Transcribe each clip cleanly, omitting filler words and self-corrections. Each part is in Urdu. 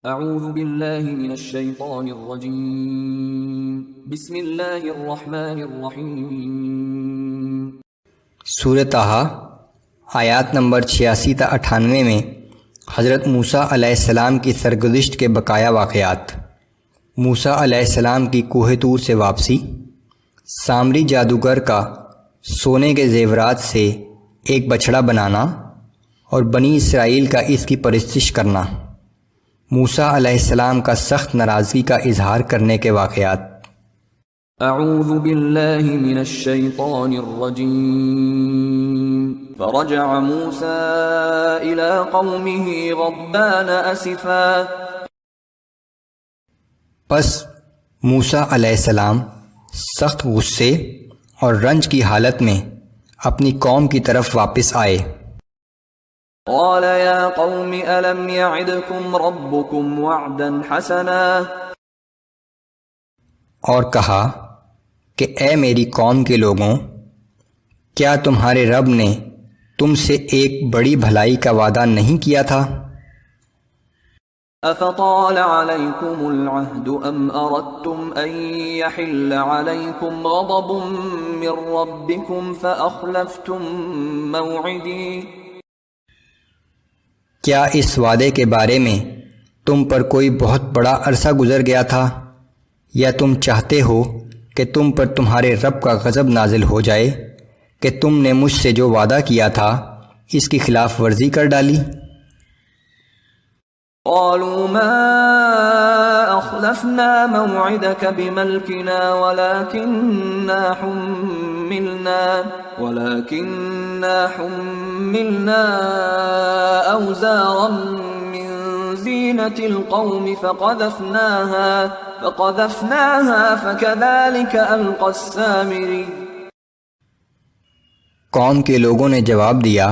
اعوذ باللہ من الشیطان الرجیم بسم اللہ الرحمن الرحیم۔ سورۃ طٰہٰ آیات نمبر 86 تا 98 میں حضرت موسیٰ علیہ السلام کی سرگزشت کے بقایا واقعات، موسیٰ علیہ السلام کی کوہ طور سے واپسی، سامری جادوگر کا سونے کے زیورات سے ایک بچھڑا بنانا اور بنی اسرائیل کا اس کی پرستش کرنا، موسیٰ علیہ السلام کا سخت ناراضگی کا اظہار کرنے کے واقعات۔ اعوذ باللہ من الشیطان الرجیم۔ فرجع موسیٰ الى قومه غضبان اسفا۔ پس موسیٰ علیہ السلام سخت غصے اور رنج کی حالت میں اپنی قوم کی طرف واپس آئے۔ قال یا قوم الم یعدکم ربکم وعدا حسنا۔ اور کہا کہ اے میری قوم کے لوگوں، کیا تمہارے رب نے تم سے ایک بڑی بھلائی کا وعدہ نہیں کیا تھا؟ افطال علیکم العہد ام اردتم ان یحل علیکم غضب من ربکم فاخلفتم موعدی۔ کیا اس وعدے کے بارے میں تم پر کوئی بہت بڑا عرصہ گزر گیا تھا، یا تم چاہتے ہو کہ تم پر تمہارے رب کا غضب نازل ہو جائے کہ تم نے مجھ سے جو وعدہ کیا تھا اس کی خلاف ورزی کر ڈالی؟ قالوا ما اخلفنا موعدك بملكنا ولكننا حملنا اوزارا من زینة القوم فقذفناها فكذلك القى السامري۔ قوم کے لوگوں نے جواب دیا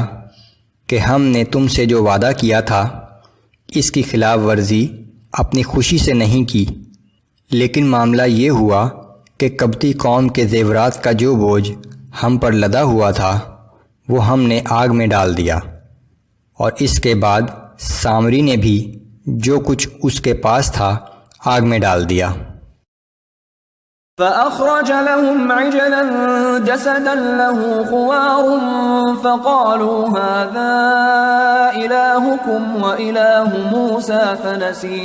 کہ ہم نے تم سے جو وعدہ کیا تھا اس کی خلاف ورزی اپنی خوشی سے نہیں کی، لیکن معاملہ یہ ہوا کہ کبتی قوم کے زیورات کا جو بوجھ ہم پر لدا ہوا تھا وہ ہم نے آگ میں ڈال دیا، اور اس کے بعد سامری نے بھی جو کچھ اس کے پاس تھا آگ میں ڈال دیا۔ فأخرج لهم عجلا جسدا له خوار فقالوا هذا إلهكم وإله موسى فنسي۔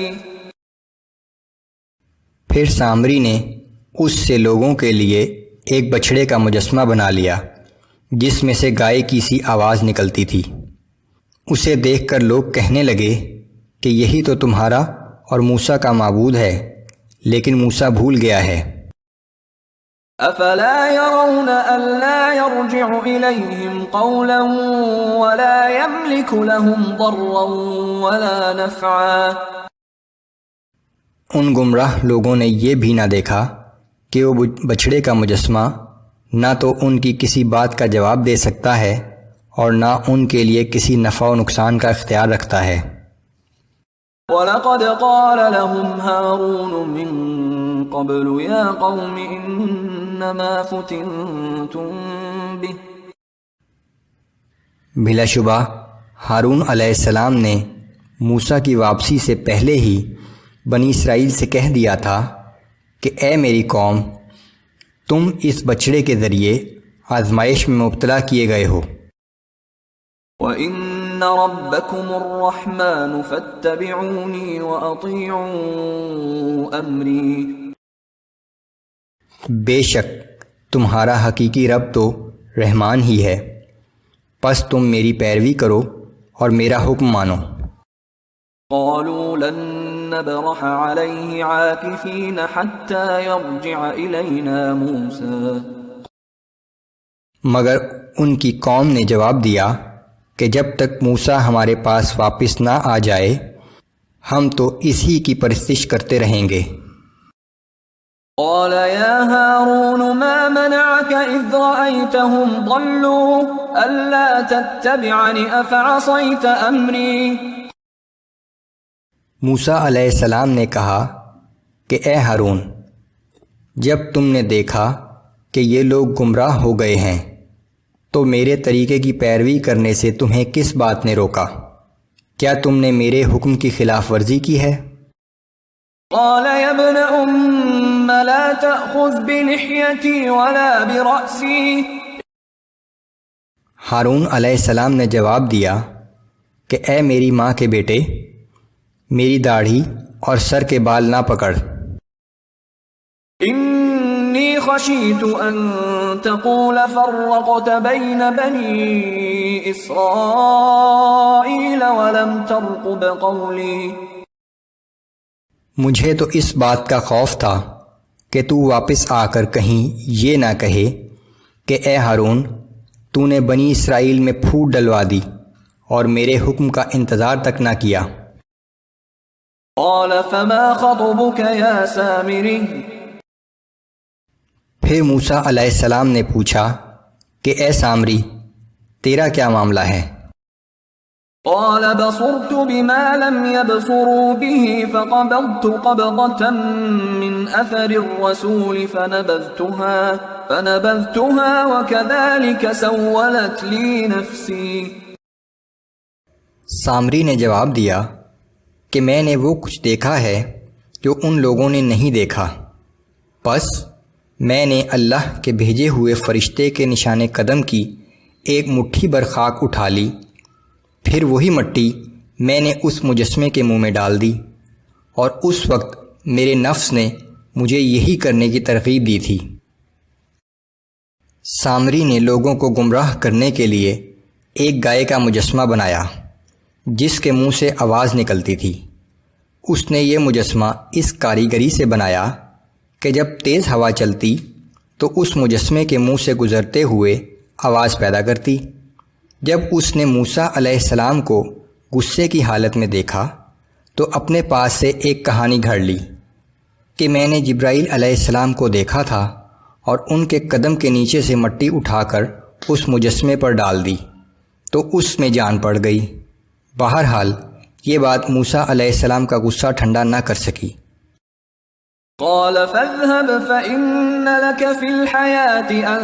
پھر سامری نے اس سے لوگوں کے لیے ایک بچھڑے کا مجسمہ بنا لیا جس میں سے گائے کی سی آواز نکلتی تھی۔ اسے دیکھ کر لوگ کہنے لگے کہ یہی تو تمہارا اور موسیٰ کا معبود ہے، لیکن موسیٰ بھول گیا ہے۔ افلا يرون الا يرجع اليهم قولا ولا يملك لهم ضرا ولا نفعا۔ ان گمراہ لوگوں نے یہ بھی نہ دیکھا کہ وہ بچھڑے کا مجسمہ نہ تو ان کی کسی بات کا جواب دے سکتا ہے اور نہ ان کے لیے کسی نفع و نقصان کا اختیار رکھتا ہے۔ وَلَقَدْ قَالَ لَهُمْ هَارُونُ مِن قَبْلُ يَا قَوْمِ إِنَّمَا فُتِنْتُمْ بِهِ۔ بلا شبہ ہارون علیہ السلام نے موسیٰ کی واپسی سے پہلے ہی بنی اسرائیل سے کہہ دیا تھا کہ اے میری قوم، تم اس بچڑے کے ذریعے آزمائش میں مبتلا کیے گئے ہو۔ وَإِنَّ رَبَّكُمُ الرَّحْمَنُ فَاتَّبِعُونِي وَأَطِيعُوا أَمْرِي۔ بے شک تمہارا حقیقی رب تو رحمان ہی ہے، پس تم میری پیروی کرو اور میرا حکم مانو۔ قالوا لن نبرح عليه عاكفين حتى يرجع إلينا موسى۔ مگر ان کی قوم نے جواب دیا کہ جب تک موسیٰ ہمارے پاس واپس نہ آ جائے ہم تو اسی کی پرستش کرتے رہیں گے۔ قال يا هارون ما منعك إذ رأيتهم ضلوا ألا تتبعني أفعصيت أمري۔ موسیٰ علیہ السلام نے کہا کہ اے ہارون، جب تم نے دیکھا کہ یہ لوگ گمراہ ہو گئے ہیں تو میرے طریقے کی پیروی کرنے سے تمہیں کس بات نے روکا؟ کیا تم نے میرے حکم کی خلاف ورزی کی ہے؟ قال يا ابن أم لا تأخذ بلحيتي ولا برأسي. ہارون علیہ السلام نے جواب دیا کہ اے میری ماں کے بیٹے، میری داڑھی اور سر کے بال نہ پکڑ، إني خشيت أن تقول فرقت بين بني إسرائيل ولم ترقب قولي. مجھے تو اس بات کا خوف تھا کہ تو واپس آ کر کہیں یہ نہ کہے کہ اے ہارون، تو نے بنی اسرائیل میں پھوٹ ڈلوا دی اور میرے حکم کا انتظار تک نہ کیا۔ قال فما خطبك يا سامري. پھر موسیٰ علیہ السلام نے پوچھا کہ اے سامری، تیرا کیا معاملہ ہے؟ قال بصرت بما لم يبصروا به فقبضت قبضة من أثر الرسول فنبذتها وكذلك سولت لي نفسي. سامری نے جواب دیا کہ میں نے وہ کچھ دیکھا ہے جو ان لوگوں نے نہیں دیکھا، پس میں نے اللہ کے بھیجے ہوئے فرشتے کے نشان قدم کی ایک مٹھی بھر خاک اٹھا لی، پھر وہی مٹی میں نے اس مجسمے کے منہ میں ڈال دی، اور اس وقت میرے نفس نے مجھے یہی کرنے کی ترغیب دی تھی۔ سامری نے لوگوں کو گمراہ کرنے کے لیے ایک گائے کا مجسمہ بنایا جس کے منہ سے آواز نکلتی تھی۔ اس نے یہ مجسمہ اس کاریگری سے بنایا کہ جب تیز ہوا چلتی تو اس مجسمے کے منہ سے گزرتے ہوئے آواز پیدا کرتی۔ جب اس نے موسیٰ علیہ السلام کو غصے کی حالت میں دیکھا تو اپنے پاس سے ایک کہانی گھڑ لی کہ میں نے جبرائیل علیہ السلام کو دیکھا تھا اور ان کے قدم کے نیچے سے مٹی اٹھا کر اس مجسمے پر ڈال دی تو اس میں جان پڑ گئی۔ بہرحال یہ بات موسیٰ علیہ السلام کا غصہ ٹھنڈا نہ کر سکی۔ قال فاذهب فإن لك في الحياة أن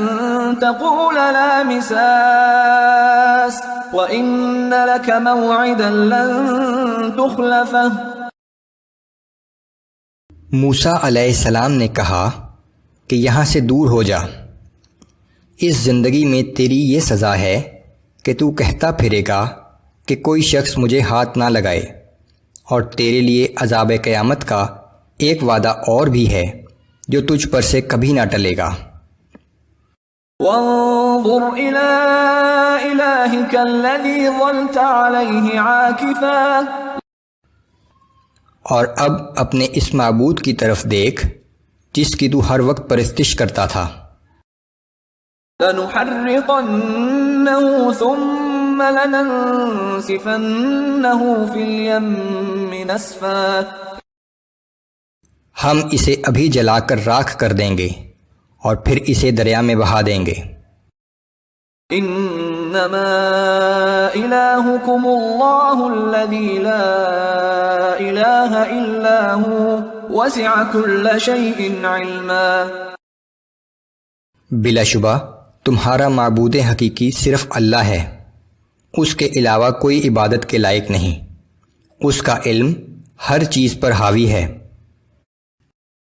تقول لا مساس وإن لك موعدا لن تخلفه. موسیٰ علیہ السلام نے کہا کہ یہاں سے دور ہو جا، اس زندگی میں تیری یہ سزا ہے کہ تو کہتا پھرے گا کہ کوئی شخص مجھے ہاتھ نہ لگائے، اور تیرے لیے عذاب قیامت کا ایک وعدہ اور بھی ہے جو تجھ پر سے کبھی نہ ٹلے گا۔ وانظر إلى إلهك الذي ظلت عليه عاكفا. اور اب اپنے اس معبود کی طرف دیکھ جس کی تو ہر وقت پرستش کرتا تھا۔ لنحرقنه ثم لننسفنه في اليم نسفا. ہم اسے ابھی جلا کر راکھ کر دیں گے اور پھر اسے دریا میں بہا دیں گے۔ انما الہکم اللہ الذی لا الہ الا هو وسع کل شیء علما. بلا شبہ تمہارا معبود حقیقی صرف اللہ ہے، اس کے علاوہ کوئی عبادت کے لائق نہیں، اس کا علم ہر چیز پر حاوی ہے۔